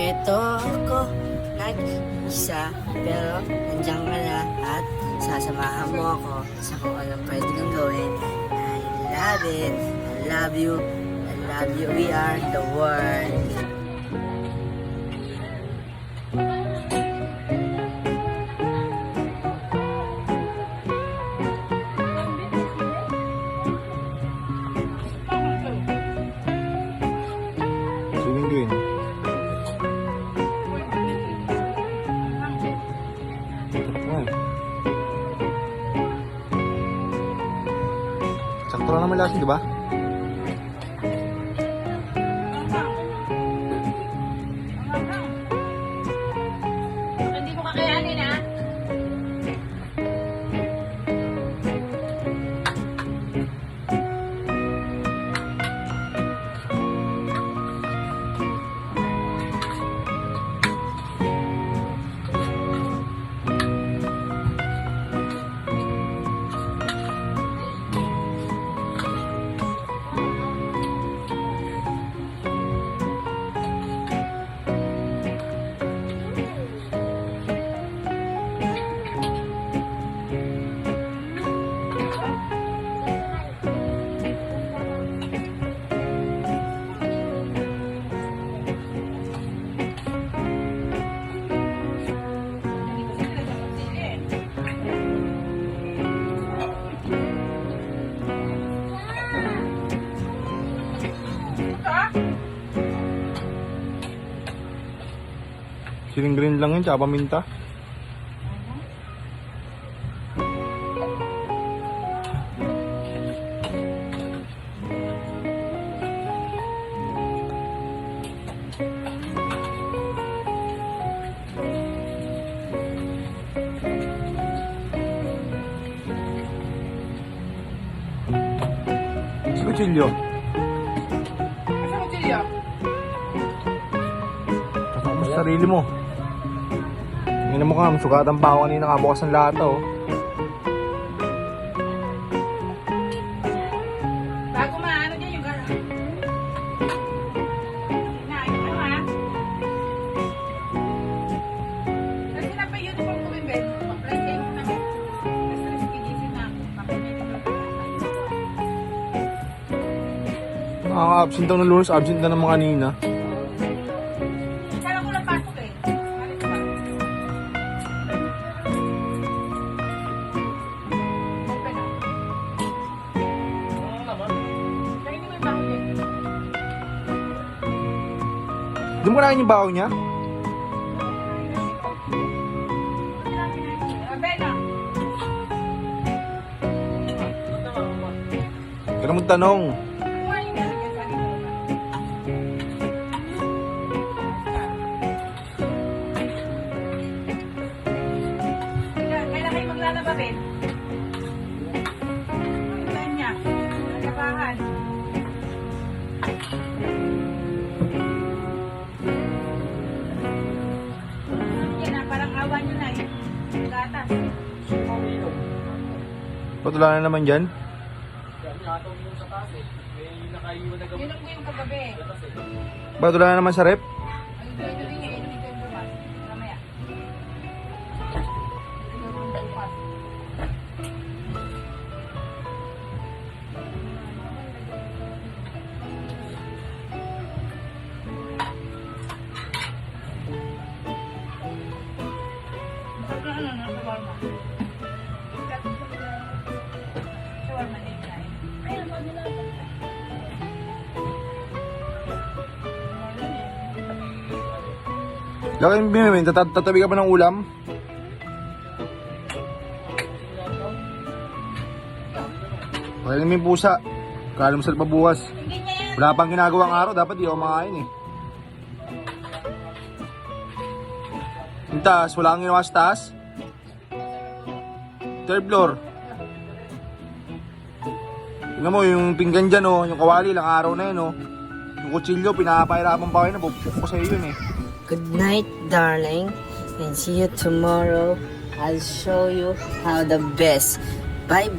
Ito ako, nag-isa, pero nandiyan ka na at sasamahan mo ako sa kung anong pwede kong gawin. I love it, I love you, we are the world. Swimming green. Sakto lang naman lasi, di ba? Hindi mo kakayanin, ha? Siling green lang yun, tsaka paminta. Si Cuchillo. Asa mo, Chilio? Kasama mo sa sarili mo. Tingnan mo ka, sugatan pa ako kanina kabukas ng lata, oh. Bago maano dyan yung gara. Na, yung ano, ha? Kasi na pa yung uniform ko, Ben. Mag-plan kayo na. Kasi nasikigising na ako. Nakaka-absent daw ng Lunes, absent na naman kanina. Sana ko lang pasok, eh. Alis pa. Open na. Kaya hindi mo yung bakit, eh. Di mo kailangan yung baho niya? Ben, ah. Kaya mo tanong. Kuha yung meron dyan sa akin. Kailan kayo maglalaba, Ben? Yung time niya. Naglabahan. Yan na, parang awa niyo na eh. Gatas. Patula na naman dyan. Yun ang yung kagabi. Patula na naman sa rep. Ay, ito rin eh. Inumin ko yung bukas. Mamaya. Bukas. Shawarma. Shawarma din tayo. Ayun, Laki yung binimin, tatabi ka pa ng ulam. Okay naman yung pusa. Kala mo sa bukas. Hindi niya yan. Wala pang ginagawang araw, dapat di ako makain eh. Yung taas, wala kang ginawa sa taas. Third floor. Tingnan mo yung pinggan dyan, oh, yung kawali, ilang araw na yun, oh. Yung kutsilyo, pinapahirapan pa kayo na, bubuk ko sa'yo yun eh. Good night, darling, and see you tomorrow. I'll show you how the best. Bye-bye.